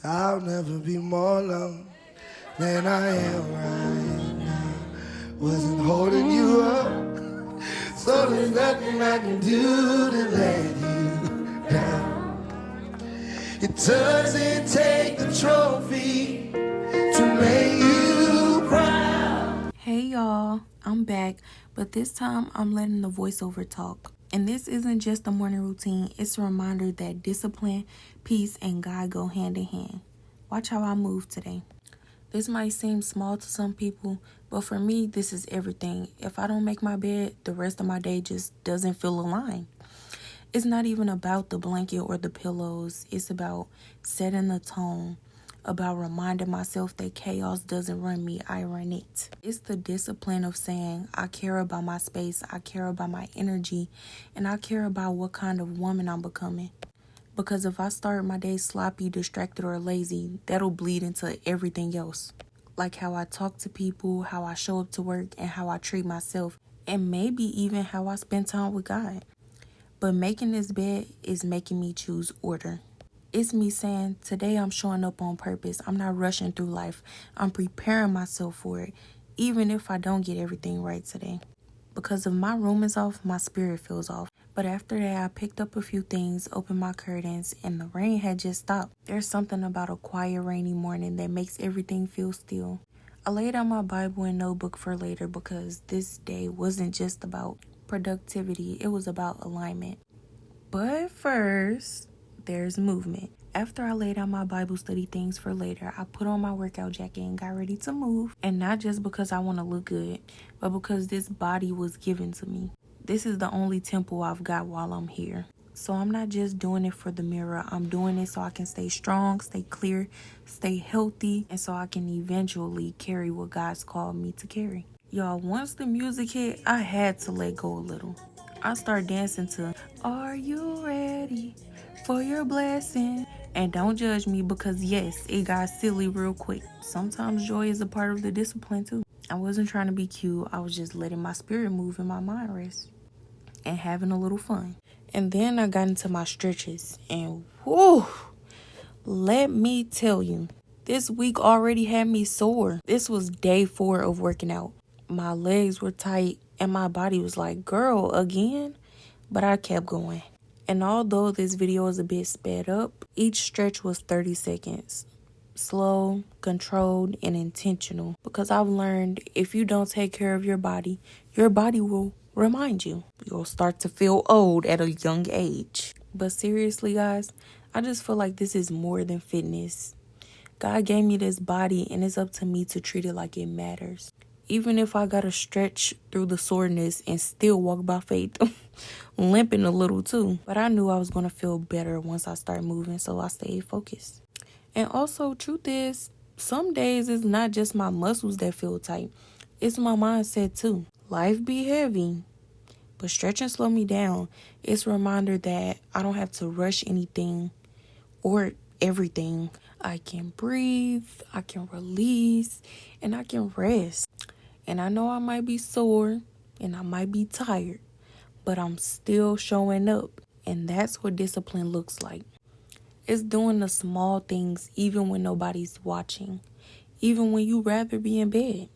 I'll never be more alone than I am right now. Wasn't holding you up, so there's nothing I can do to let you down. It doesn't take the trophy to make you proud. Hey y'all, I'm back, but this time I'm letting the voiceover talk. And this isn't just a morning routine, it's a reminder that discipline, peace, and God go hand in hand. Watch how I move today. This might seem small to some people, but for me, this is everything. If I don't make my bed, the rest of my day just doesn't feel aligned. It's not even about the blanket or the pillows. It's about setting the tone, about reminding myself that chaos doesn't run me, I run it. It's the discipline of saying, I care about my space, I care about my energy, and I care about what kind of woman I'm becoming. Because if I start my day sloppy, distracted, or lazy, that'll bleed into everything else. Like how I talk to people, how I show up to work, and how I treat myself, and maybe even how I spend time with God. But making this bed is making me choose order. It's me saying, today I'm showing up on purpose. I'm not rushing through life. I'm preparing myself for it, even if I don't get everything right today. Because if my room is off, my spirit feels off. But after that, I picked up a few things, opened my curtains, and the rain had just stopped. There's something about a quiet, rainy morning that makes everything feel still. I laid out my Bible and notebook for later because this day wasn't just about productivity. It was about alignment. But first, there's movement. After I laid out my Bible study things for later, I put on my workout jacket and got ready to move. And not just because I want to look good, but because this body was given to me. This is the only temple I've got while I'm here. So I'm not just doing it for the mirror. I'm doing it so I can stay strong, stay clear, stay healthy, and so I can eventually carry what God's called me to carry. Y'all, once the music hit, I had to let go a little. I start dancing to Are You Ready for Your Blessing? And don't judge me because yes, it got silly real quick. Sometimes joy is a part of the discipline too. I wasn't trying to be cute. I was just letting my spirit move and my mind rest and having a little fun. And then I got into my stretches and whoo, let me tell you, this week already had me sore. This was day 4 of working out. My legs were tight and my body was like, girl, again? But I kept going. And although this video is a bit sped up, each stretch was 30 seconds. Slow, controlled, and intentional. Because I've learned if you don't take care of your body will remind you. You'll start to feel old at a young age. But seriously, guys, I just feel like this is more than fitness. God gave me this body and it's up to me to treat it like it matters. Even if I gotta stretch through the soreness and still walk by faith, limping a little too. But I knew I was gonna feel better once I started moving, so I stayed focused. And also, truth is, some days it's not just my muscles that feel tight. It's my mindset too. Life be heavy, but stretching slow me down. It's a reminder that I don't have to rush anything or everything. I can breathe, I can release, and I can rest. And I know I might be sore and I might be tired, but I'm still showing up. And that's what discipline looks like. It's doing the small things even when nobody's watching, even when you rather be in bed.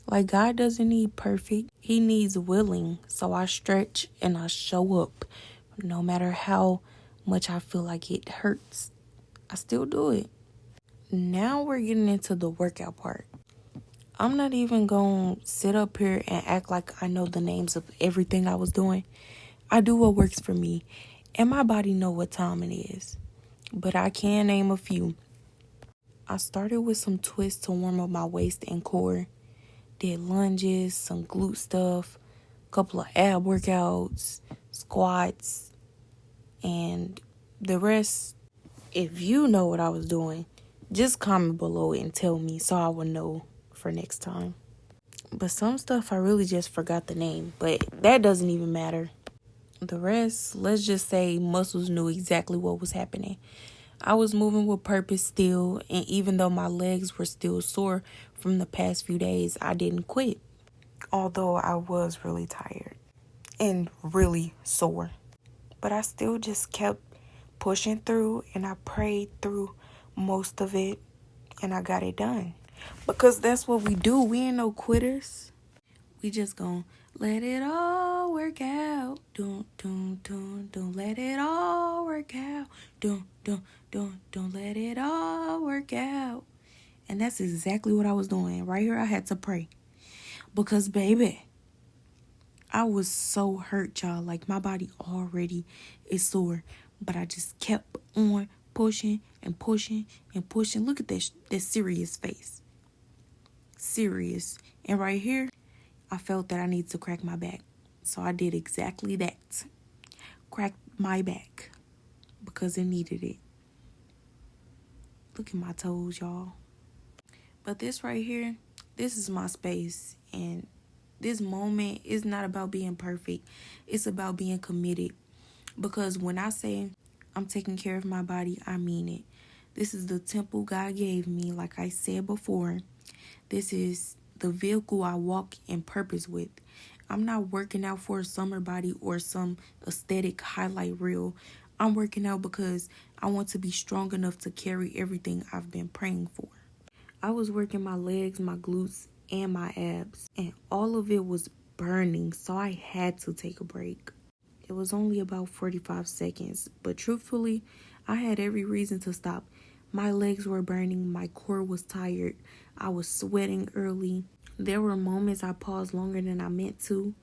Like God doesn't need perfect, He needs willing. So I stretch and I show up. No matter how much I feel like it hurts, I still do it. Now we're getting into the workout part. I'm not even going to sit up here and act like I know the names of everything I was doing. I do what works for me, and my body know what time it is. But I can name a few. I started with some twists to warm up my waist and core. Did lunges, some glute stuff, a couple of ab workouts, squats, and the rest. If you know what I was doing, just comment below and tell me so I will know for next time. But some stuff I really just forgot the name, but that doesn't even matter. The rest, let's just say muscles knew exactly what was happening. I was moving with purpose still, and even though my legs were still sore from the past few days, I didn't quit. Although I was really tired and really sore. But I still just kept pushing through, and I prayed through most of it, and I got it done. Because that's what we do. We ain't no quitters. We just gon' let it all work out. Don't let it all work out. Don't let it all work out. And that's exactly what I was doing. Right here, I had to pray. Because, baby, I was so hurt, y'all. Like, my body already is sore. But I just kept on pushing and pushing and pushing. Look at that serious face. Serious. And right here, I felt that I need to crack my back. So I did exactly that. Cracked my back. Because it needed it. Look at my toes, y'all. But this right here, this is my space. And this moment is not about being perfect. It's about being committed. Because when I say I'm taking care of my body, I mean it. This is the temple God gave me, like I said before. This is the vehicle I walk in purpose with. I'm not working out for a summer body or some aesthetic highlight reel. I'm working out because I want to be strong enough to carry everything I've been praying for. I was working my legs, my glutes, and my abs, and all of it was burning, so I had to take a break. It was only about 45 seconds, but truthfully, I had every reason to stop. My legs were burning, my core was tired, I was sweating early. There were moments I paused longer than I meant to,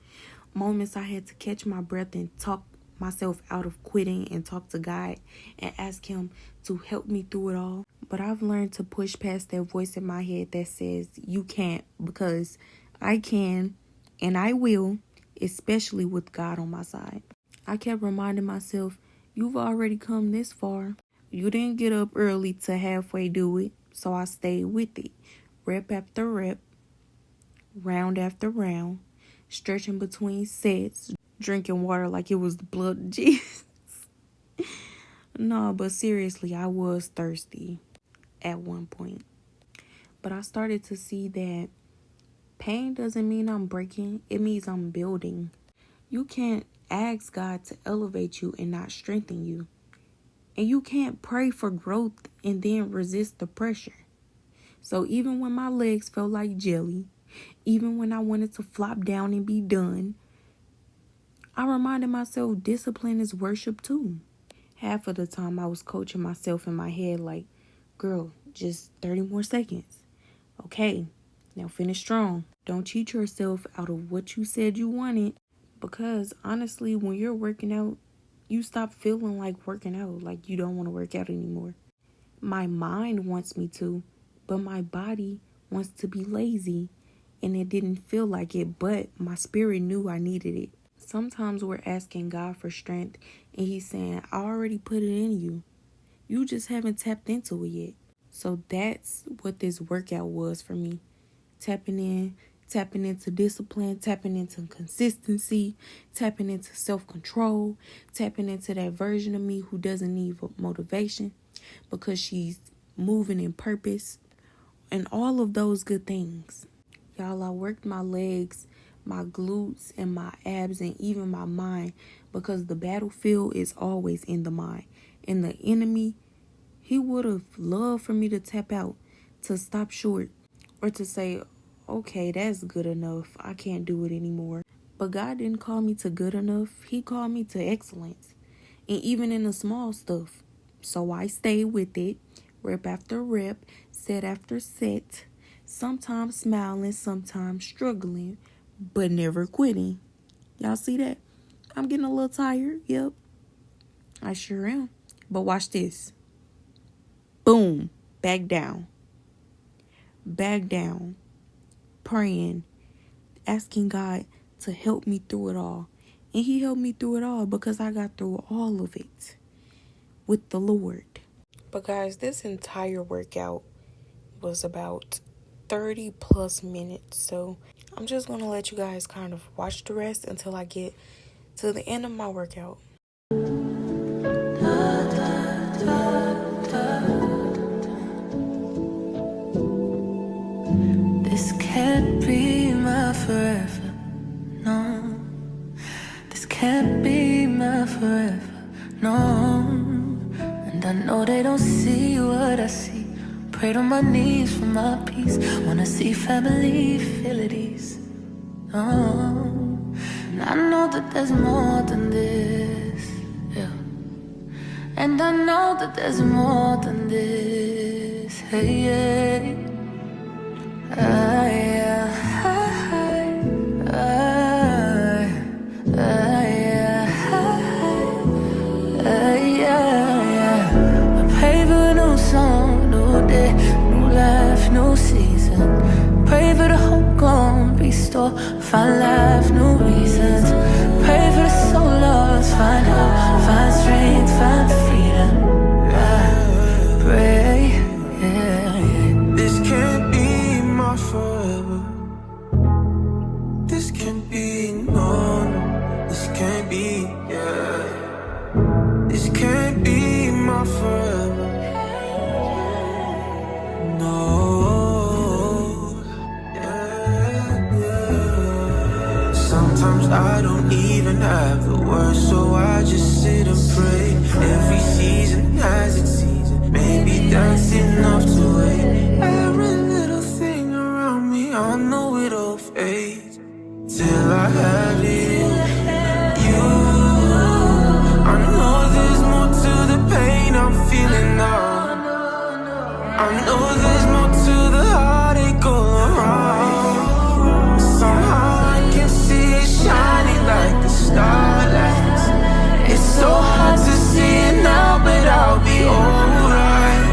moments I had to catch my breath and talk myself out of quitting and talk to God and ask Him to help me through it all. But I've learned to push past that voice in my head that says, you can't, because I can and I will, especially with God on my side. I kept reminding myself, you've already come this far. You didn't get up early to halfway do it, so I stayed with it. Rep after rep, round after round, stretching between sets, drinking water like it was the blood of Jesus. No, but seriously, I was thirsty at one point. But I started to see that pain doesn't mean I'm breaking. It means I'm building. You can't ask God to elevate you and not strengthen you. And you can't pray for growth and then resist the pressure. So even when my legs felt like jelly, even when I wanted to flop down and be done, I reminded myself discipline is worship too. Half of the time I was coaching myself in my head like, girl, just 30 more seconds. Okay, now finish strong. Don't cheat yourself out of what you said you wanted. Because honestly, when you're working out, you stop feeling like working out, like you don't want to work out anymore. My mind wants me to, but my body wants to be lazy. And it didn't feel like it, but my spirit knew I needed it. Sometimes we're asking God for strength, and He's saying, I already put it in you. You just haven't tapped into it yet. So that's what this workout was for me. Tapping into discipline, tapping into consistency, tapping into self-control, tapping into that version of me who doesn't need motivation because she's moving in purpose and all of those good things. Y'all, I worked my legs, my glutes, and my abs, and even my mind, because the battlefield is always in the mind. And the enemy, he would have loved for me to tap out, to stop short, or to say, okay, that's good enough. I can't do it anymore. But God didn't call me to good enough. He called me to excellence. And even in the small stuff. So I stayed with it, rep after rep, set after set, sometimes smiling, sometimes struggling, but never quitting. Y'all see that? I'm getting a little tired. Yep, I sure am. But watch this. Boom. Back down. Back down. Praying. Asking God to help me through it all. And He helped me through it all because I got through all of it with the Lord. But guys, this entire workout was about 30 plus minutes. So I'm just going to let you guys kind of watch the rest until I get to the end of my workout. This can't be my forever, no. This can't be my forever, no. And I know they don't see what I see. Prayed on my knees for my peace. Wanna see family feel at ease. Oh, and I know that there's more than this, yeah. And I know that there's more than this, hey, yeah. I pray for a new song, new day, new life, new season. Pray for the hope gone, restore, find life, new reasons. Pray for the soul lost, find hope, find strength, find freedom. I pray, yeah. This can't be my forever. This can't be, no, no. This can't be, yeah. This can't be my forever. No, yeah, yeah. Sometimes I don't even have the words, so I just sit and pray. Every season has its season. Maybe that's enough to wait. Every little thing around me, I know it'll fade till I have you. I know there's more to the pain I'm feeling now. I know there's more to the heartache all around. Somehow I can see it shining like the starlights. It's so hard to see it now, but I'll be alright.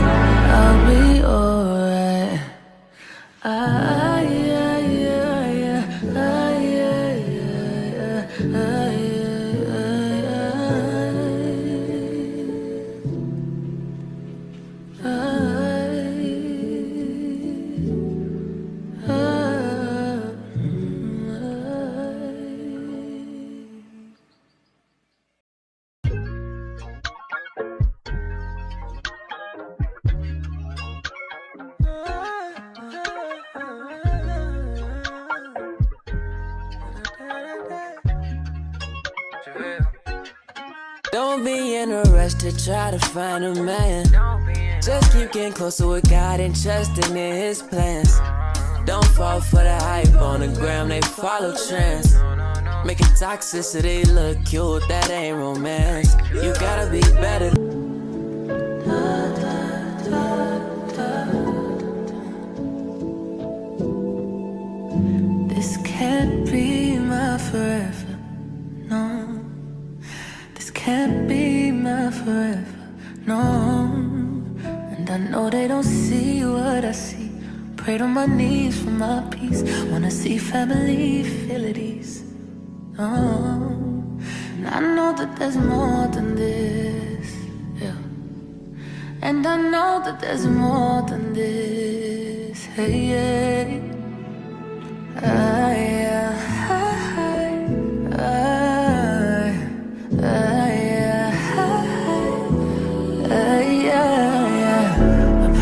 I'll be alright. Yeah, yeah, yeah. Yeah, yeah, Don't be in a rush to try to find a man. Just keep getting closer with God and trusting in His plans. Don't fall for the hype on the gram, they follow trends. Making toxicity look cute, that ain't romance. You gotta be better. This can't be my forever, no. This can't be my forever, no. And I know they don't see what I see. Prayed on my knees for my peace. Wanna see family feel at ease. Oh, and I know that there's more than this, yeah. And I know that there's more than this, hey, yeah. I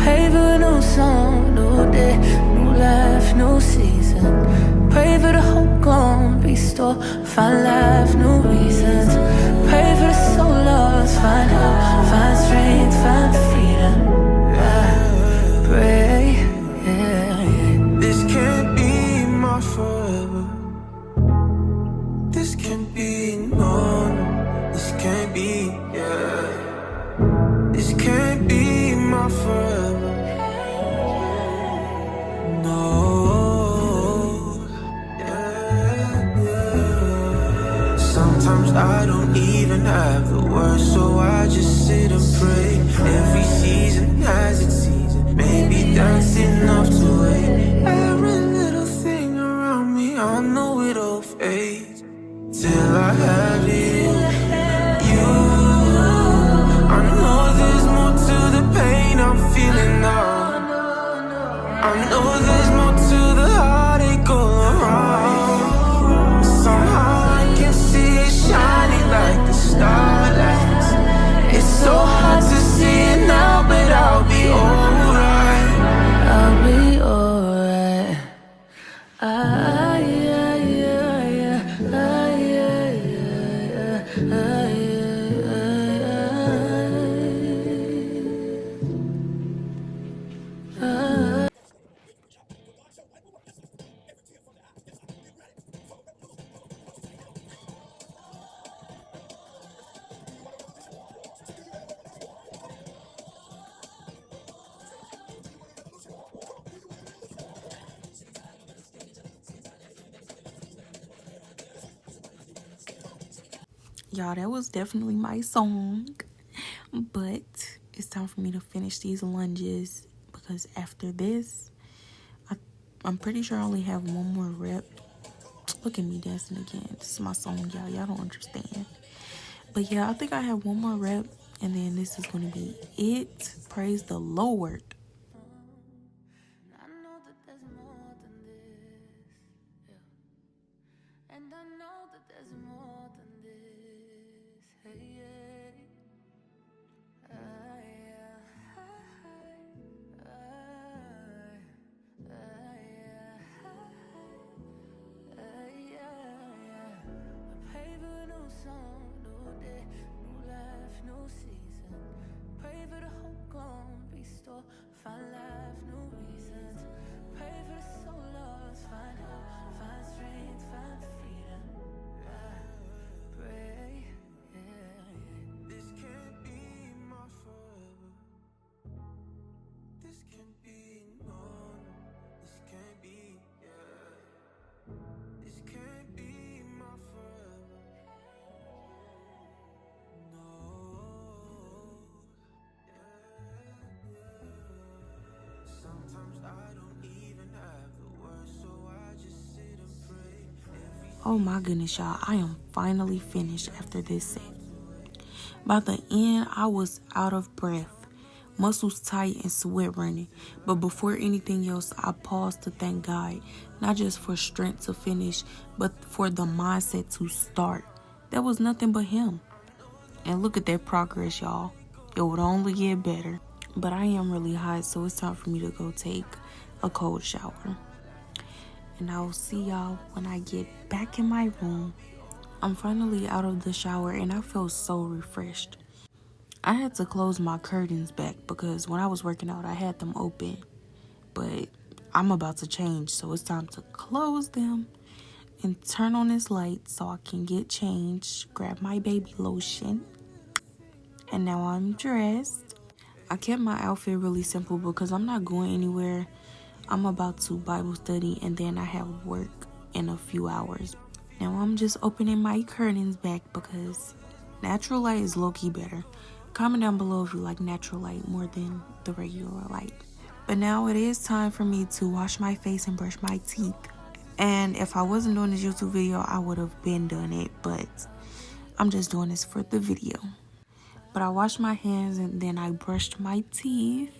pray for a new song, new day, new life, new season. Pray for the hope gone, restore, find life, new reasons. Pray for the soul lost, find hope, find strength, find freedom. I pray, yeah. This can't be my forever. This can't be, no, no. This can't be, yeah. This can't be my forever. No, yeah, yeah. Sometimes I don't even have the words, so I just sit and pray. Every season has its season. Maybe that's enough to wait. Every little thing around me, I know it'll fade till I have you. I know there's more to the pain I'm feeling now. I know there's more to the heartache all around. Somehow I can see it shining like the starlights. It's so hard to see it now, but I'll be alright. I'll be alright. Yeah, yeah, yeah. Yeah, Y'all, that was definitely my song. But it's time for me to finish these lunges because after this, I'm pretty sure I only have one more rep. Look at me dancing again. This is my song, y'all. Y'all don't understand. But yeah, I think I have one more rep and then this is going to be it. Praise the Lord. I know that there's more than this, yeah. And I know that there's more than this, hey, yeah. Pray for a new song, new day, new life, new season. Pray for the hope gone, restore, find life, new reasons. Pray for the soul lost, find hope, find strength, find freedom. Pray, yeah. This can't be my forever. This can't be no. This can't be, yeah. This can't be my forever. No. Sometimes I don't even have the words, so I just sit and pray. Oh my goodness, y'all. I am finally finished after this set. By the end, I was out of breath, muscles tight and sweat running. But before anything else, I paused to thank God, not just for strength to finish, but for the mindset to start. That was nothing but Him. And look at that progress, y'all. It would only get better. But I am really hot, so it's time for me to go take a cold shower. And I will see y'all when I get back in my room. I'm finally out of the shower and I feel so refreshed. I had to close my curtains back because when I was working out, I had them open. But I'm about to change, so it's time to close them and turn on this light so I can get changed, grab my baby lotion. And now I'm dressed. I kept my outfit really simple because I'm not going anywhere. I'm about to Bible study and then I have work in a few hours. Now I'm just opening my curtains back because natural light is low-key better. Comment down below if you like natural light more than the regular light. But now it is time for me to wash my face and brush my teeth. And if I wasn't doing this YouTube video, I would have been done it. But I'm just doing this for the video. But I washed my hands and then I brushed my teeth.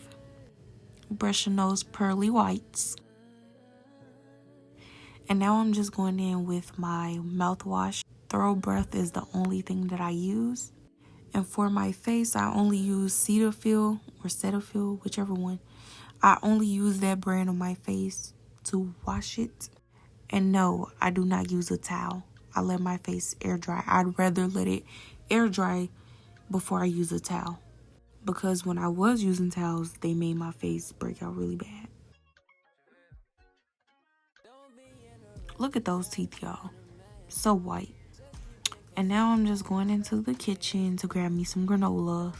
Brushing those pearly whites. And now I'm just going in with my mouthwash. Thorough Breath is the only thing that I use. And for my face, I only use Cetaphil or Cetaphil, whichever one. I only use that brand on my face to wash it. And no, I do not use a towel. I let my face air dry. I'd rather let it air dry before I use a towel. Because when I was using towels, they made my face break out really bad. Look at those teeth, y'all. So white. And now I'm just going into the kitchen to grab me some granola.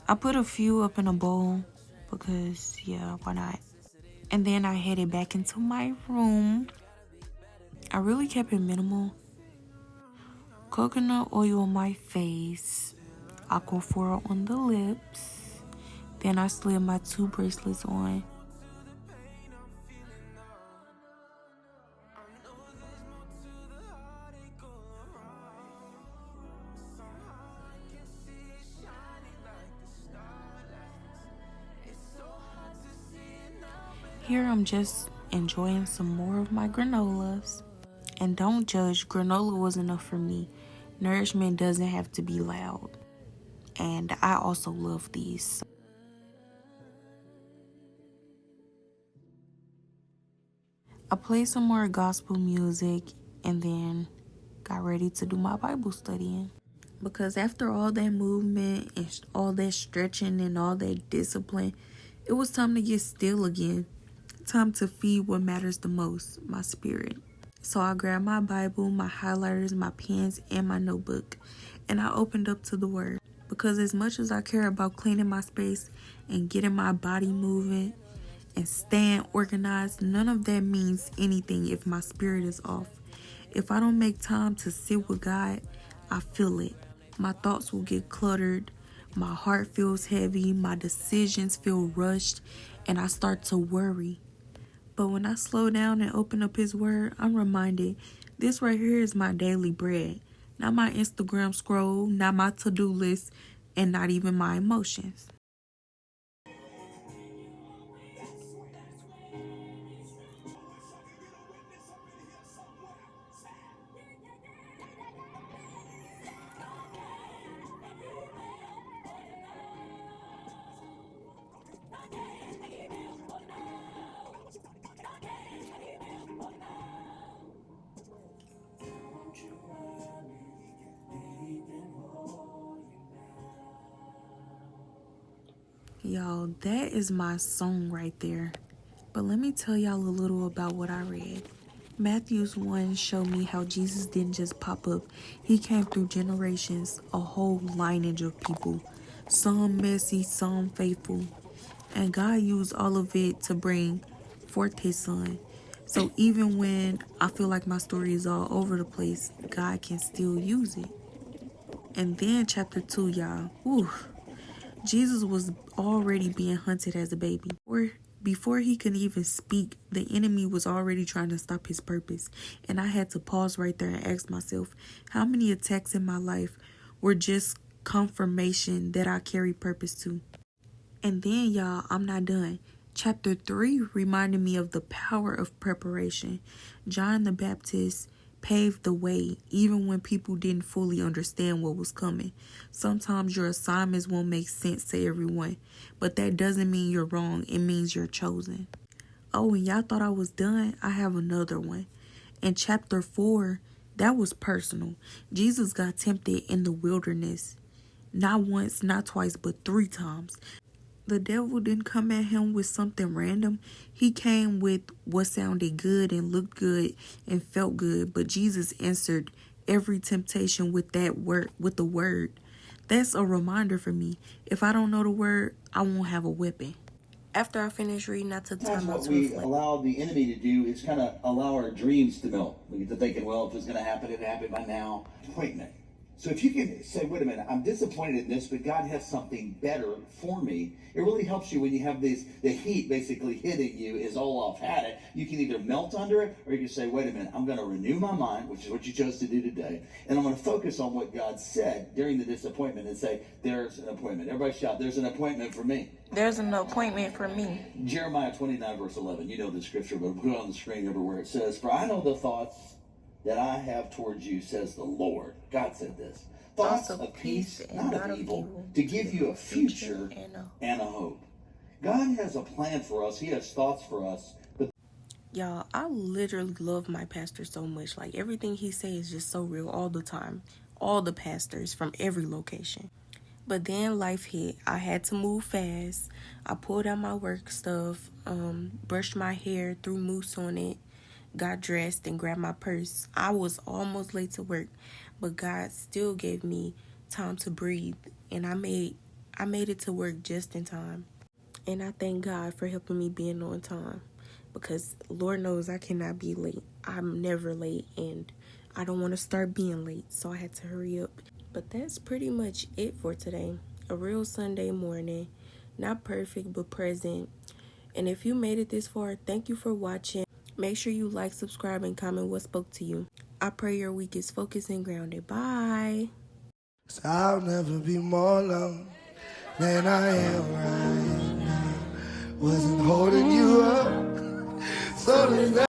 I put a few up in a bowl because, yeah, why not? And then I headed back into my room. I really kept it minimal. Coconut oil on my face. Aquaphor on the lips. Then I slid my 2 bracelets on. Here I'm just enjoying some more of my granolas. And don't judge, granola was enough for me. Nourishment doesn't have to be loud. And I also love these. I played some more gospel music and then got ready to do my Bible studying. Because after all that movement and all that stretching and all that discipline, it was time to get still again. Time to feed what matters the most, my spirit. So I grabbed my Bible, my highlighters, my pens, and my notebook. And I opened up to the Word. Because as much as I care about cleaning my space and getting my body moving and staying organized, none of that means anything if my spirit is off. If I don't make time to sit with God, I feel it. My thoughts will get cluttered. My heart feels heavy. My decisions feel rushed. And I start to worry. But when I slow down and open up His Word, I'm reminded this right here is my daily bread. Not my Instagram scroll, not my to-do list, and not even my emotions. Y'all, that is my song right there. But let me tell y'all a little about what I read. Matthews 1 showed me how Jesus didn't just pop up. He came through generations, a whole lineage of people. Some messy, some faithful. And God used all of it to bring forth His Son. So even when I feel like my story is all over the place, God can still use it. And then chapter 2, y'all. Jesus was already being hunted as a baby. Before he could even speak, the enemy was already trying to stop his purpose. And I had to pause right there and ask myself, how many attacks in my life were just confirmation that I carry purpose to? And then, y'all, I'm not done. Chapter 3 reminded me of the power of preparation. John the Baptist paved the way, even when people didn't fully understand what was coming. Sometimes your assignments won't make sense to everyone, but that doesn't mean you're wrong. It means you're chosen. Oh, and y'all thought I was done? I have another one. In chapter 4, that was personal. Jesus got tempted in the wilderness. Not once, not twice, but 3 times. The devil didn't come at him with something random. He came with what sounded good and looked good and felt good. But Jesus answered every temptation with the word. That's a reminder for me. If I don't know the word, I won't have a weapon. After I finish reading, I took time out to reflect. What we allow the enemy to do is kind of allow our dreams to melt. We get to thinking, well, if it's going to happen, it happened by now. Disappointment. So if you can say, wait a minute, I'm disappointed in this, but God has something better for me. It really helps you when you have the heat basically hitting you is all I've had it. You can either melt under it, or you can say, wait a minute, I'm going to renew my mind, which is what you chose to do today, and I'm going to focus on what God said during the disappointment and say, there's an appointment. Everybody shout, there's an appointment for me. There's an appointment for me. Jeremiah 29 verse 11. You know the scripture, but put it on the screen everywhere. It says, for I know the thoughts that I have towards you, says the Lord. God said this. Thoughts of peace, not of evil, to give you a future and a hope. God has a plan for us. He has thoughts for us. But y'all, I literally love my pastor so much. Like, everything he says is just so real all the time. All the pastors from every location. But then life hit. I had to move fast. I pulled out my work stuff, brushed my hair, threw mousse on it, got dressed, and grabbed my purse. I was almost late to work, but God still gave me time to breathe, and I made it to work just in time. And I thank God for helping me being on time, because Lord knows I cannot be late. I'm never late, and I don't want to start being late, so I had to hurry up. But that's pretty much it for today. A real Sunday morning. Not perfect, but present. And if you made it this far, thank you for watching. Make sure you like, subscribe, and comment what spoke to you. I pray your week is focused and grounded. Bye. So I'll never be more loved than I am right now. Wasn't holding you up, so there's